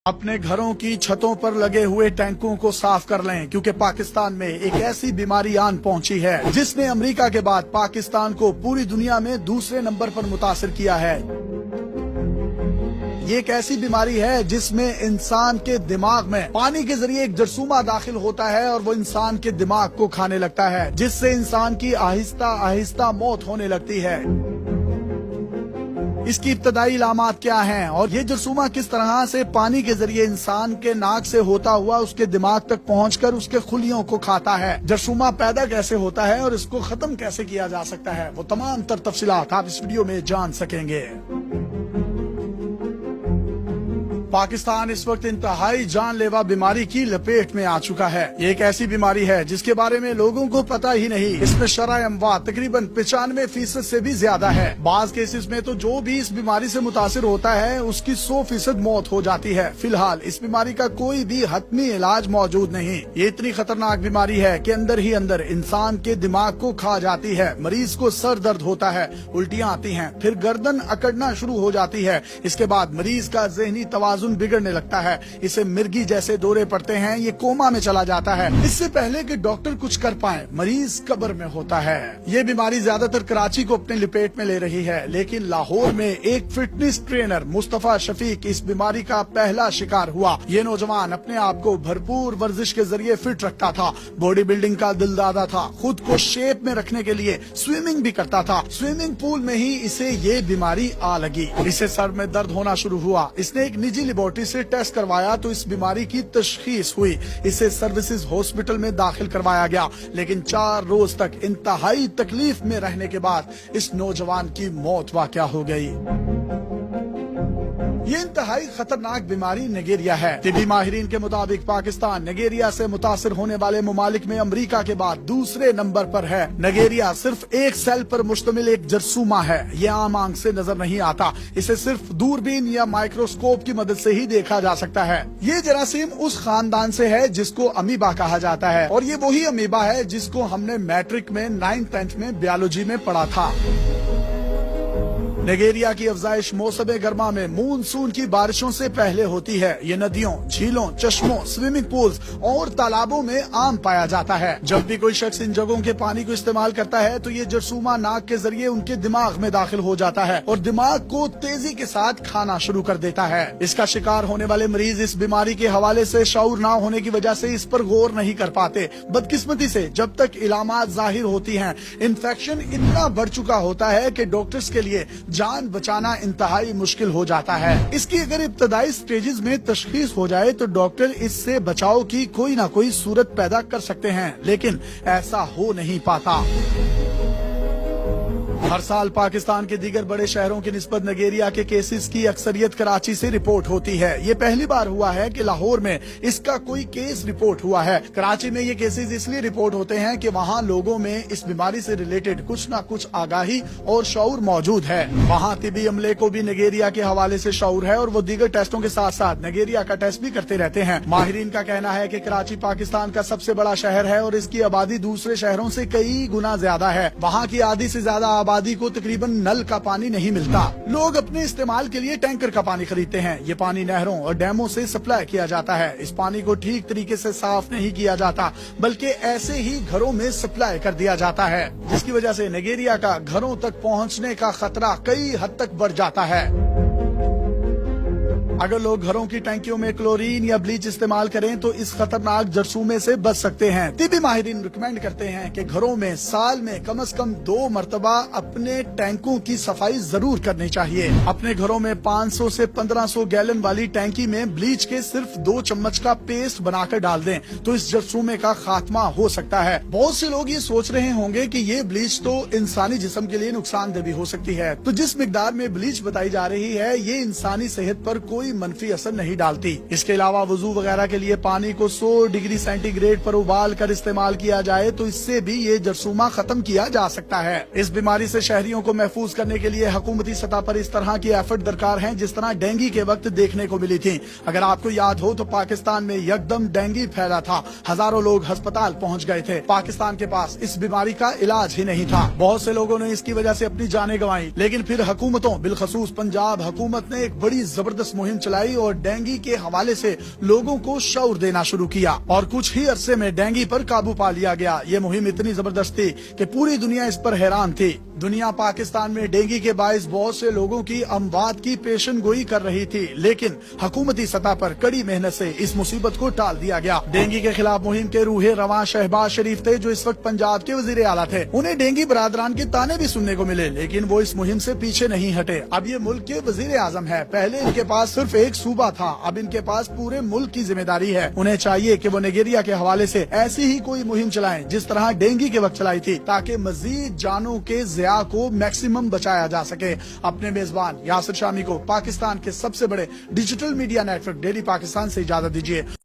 अपने घरों की छतों पर लगे हुए टैंकों को साफ कर लें क्योंकि पाकिस्तान में एक ऐसी बीमारी आन पहुंची है जिसने अमेरिका के बाद पाकिस्तान को पूरी दुनिया में दूसरे नंबर पर मुतासिर किया है। ये एक ऐसी बीमारी है जिसमें इंसान के दिमाग में पानी के जरिए एक जरसूमा दाखिल होता है और वो इंसान के दिमाग को खाने लगता है, जिससे इंसान की आहिस्ता आहिस्ता मौत होने लगती है। इसकी इब्तदाई इलामात क्या हैं और ये जरसूमा किस तरह से पानी के जरिए इंसान के नाक से होता हुआ उसके दिमाग तक पहुंचकर उसके खुलियों को खाता है। जरसूमा पैदा कैसे होता है और इसको खत्म कैसे किया जा सकता है, वो तमाम तर तफसीलात आप इस वीडियो में जान सकेंगे। पाकिस्तान इस वक्त इंतहाई जानलेवा बीमारी की लपेट में आ चुका है। ये एक ऐसी बीमारी है जिसके बारे में लोगों को पता ही नहीं। इसमें शरह अमवात तकरीबन 95% से भी ज्यादा है। बाज केसेस में तो जो भी इस बीमारी से मुतासिर होता है उसकी 100% मौत हो जाती है। फिलहाल इस बीमारी का कोई भी हतमी इलाज मौजूद नहीं। ये इतनी खतरनाक बीमारी है कि अंदर ही अंदर इंसान के दिमाग को खा जाती है। मरीज को सर दर्द होता है, उल्टियाँ आती हैं, फिर गर्दन अकड़ना शुरू हो जाती है। इसके बाद मरीज का ज़हनी तवाज़ुन बिगड़ने लगता है, इसे मिर्गी जैसे दौरे पड़ते हैं, ये कोमा में चला जाता है। इससे पहले कि डॉक्टर कुछ कर पाए मरीज कब्र में होता है। ये बीमारी ज्यादातर कराची को अपने लपेट में ले रही है, लेकिन लाहौर में एक फिटनेस ट्रेनर मुस्तफा शफीक इस बीमारी का पहला शिकार हुआ। ये नौजवान अपने आप को भरपूर वर्जिश के जरिए फिट रखता था, बॉडी बिल्डिंग का दिलदादा था, खुद को शेप में रखने के लिए स्विमिंग भी करता था। स्विमिंग पूल में ही इसे ये बीमारी आ लगी। इसे सर में दर्द होना शुरू हुआ। इसने एक निजी लेबोरेटरी से टेस्ट करवाया तो इस बीमारी की तशखीस हुई। इसे सर्विसेज हॉस्पिटल में दाखिल करवाया गया, लेकिन 4 रोज तक इंतहाई तकलीफ में रहने के बाद इस नौजवान की मौत वाक़या हो गई। ये इंतहाई खतरनाक बीमारी निगेरिया है। तिबी माहिरीन के मुताबिक पाकिस्तान निगेरिया से मुतासिर होने वाले मुमालिक में अमेरिका के बाद दूसरे नंबर पर है। निगेरिया सिर्फ एक सेल पर मुश्तमिल एक जरसूमा है। ये आम आंख से नजर नहीं आता, इसे सिर्फ दूरबीन या माइक्रोस्कोप की मदद से ही देखा जा सकता है। ये जरासीम उस खानदान से है जिसको अमीबा कहा जाता है, और ये वही अमीबा है जिसको हमने मैट्रिक में 9th 10th में बायोलॉजी में पढ़ा था। निगेरिया की अफजाइश मौसम गर्मा में मूनसून की बारिशों से पहले होती है। ये नदियों, झीलों, चश्मों, स्विमिंग पूल्स और तालाबों में आम पाया जाता है। जब भी कोई शख्स इन जगहों के पानी को इस्तेमाल करता है तो ये जरसूमा नाक के जरिए उनके दिमाग में दाखिल हो जाता है और दिमाग को तेजी के साथ खाना शुरू कर देता है। इसका शिकार होने वाले मरीज इस बीमारी के हवाले से शऊर न होने की वजह से इस पर गौर नहीं कर पाते। बदकिस्मती से जब तक इलामात जाहिर होती हैं, इन्फेक्शन इतना बढ़ चुका होता है कि डॉक्टर्स के लिए जान बचाना इंतहाई मुश्किल हो जाता है। इसकी अगर इब्तदाई स्टेजेस में तशखीस हो जाए तो डॉक्टर इससे बचाव की कोई ना कोई सूरत पैदा कर सकते हैं, लेकिन ऐसा हो नहीं पाता। हर साल पाकिस्तान के दीगर बड़े शहरों की निस्बत निगेरिया के केसेस की अक्सरियत कराची से रिपोर्ट होती है। ये पहली बार हुआ है कि लाहौर में इसका कोई केस रिपोर्ट हुआ है। कराची में ये केसेस इसलिए रिपोर्ट होते हैं कि वहाँ लोगों में इस बीमारी से रिलेटेड कुछ न कुछ आगाही और शऊर मौजूद है। वहाँ तिबी अमले को भी निगेरिया के हवाले से शऊर है और वो दीगर टेस्टों के साथ साथ निगेरिया का टेस्ट भी करते रहते हैं। माहिरीन का कहना है कि कराची पाकिस्तान का सबसे बड़ा शहर है और इसकी आबादी दूसरे शहरों से कई गुना ज्यादा है। वहाँ की आधी से ज्यादा आबादी को तकरीबन नल का पानी नहीं मिलता। लोग अपने इस्तेमाल के लिए टैंकर का पानी खरीदते हैं। ये पानी नहरों और डैमों से सप्लाई किया जाता है। इस पानी को ठीक तरीके से साफ नहीं किया जाता, बल्कि ऐसे ही घरों में सप्लाई कर दिया जाता है, जिसकी वजह से निगेरिया का घरों तक पहुंचने का खतरा कई हद तक बढ़ जाता है। अगर लोग घरों की टैंकियों में क्लोरीन या ब्लीच इस्तेमाल करें तो इस खतरनाक जरसूमे से बच सकते हैं। तिबी माहिरीन रिकमेंड करते हैं कि घरों में साल में कम से कम 2 मरतबा अपने टैंकों की सफाई जरूर करनी चाहिए। अपने घरों में 500 से 1500 गैलन वाली टैंकी में ब्लीच के सिर्फ 2 चम्मच का पेस्ट बनाकर डाल दें तो इस जरसूमे का खात्मा हो सकता है। बहुत से लोग ये सोच रहे होंगे कि ये ब्लीच तो इंसानी जिस्म के लिए नुकसानदेह भी हो सकती है, तो जिस मिकदार में ब्लीच बताई जा रही है ये इंसानी सेहत पर कोई मनफी असर नहीं डालती। इसके अलावा वजू वगैरह के लिए पानी को 100 डिग्री सेंटीग्रेड पर उबाल कर इस्तेमाल किया जाए तो इससे भी ये जरसूमा खत्म किया जा सकता है। इस बीमारी से शहरियों को महफूज करने के लिए हुकूमती सतह पर इस तरह की एफर्ट दरकार है जिस तरह डेंगू के वक्त देखने को मिली थी। अगर आपको याद हो तो पाकिस्तान में यकदम डेंगू फैला था, हजारों लोग अस्पताल पहुँच गए थे। पाकिस्तान के पास इस बीमारी का इलाज ही नहीं था। बहुत से लोगों ने इसकी वजह से अपनी जानें गंवाई, लेकिन फिर हुकूमतों बिलखसूस पंजाब हुकूमत ने एक बड़ी जबरदस्त मुहिम मुहिम चलाई और डेंगू के हवाले से लोगों को शऊर देना शुरू किया और कुछ ही अरसे में डेंगू पर काबू पा लिया गया। ये मुहिम इतनी जबरदस्त थी कि पूरी दुनिया इस पर हैरान थी। दुनिया पाकिस्तान में डेंगू के बायस बहुत से लोगों की अमवात की पेशन गोई कर रही थी, लेकिन हुकूमती सतह पर कड़ी मेहनत से इस मुसीबत को टाल दिया गया। डेंगू के खिलाफ मुहिम के रूहे रवां शहबाज शरीफ थे, जो इस वक्त पंजाब के वजीर आला थे। उन्हें डेंगू बरादरान के ताने भी सुनने को मिले, लेकिन वो इस मुहिम से पीछे नहीं हटे। अब ये मुल्क के वजीर आजम है। पहले इनके पास सिर्फ एक सूबा था, अब इनके पास पूरे मुल्क की जिम्मेदारी है। उन्हें चाहिए कि वो नाइजीरिया के हवाले से ऐसी ही कोई मुहिम चलाएं जिस तरह डेंगू के वक्त चलाई थी, ताकि मजीद जानों के ज़िया को मैक्सिमम बचाया जा सके। अपने मेजबान यासिर शामी को पाकिस्तान के सबसे बड़े digital media network daily Pakistan से इजाजत दीजिए।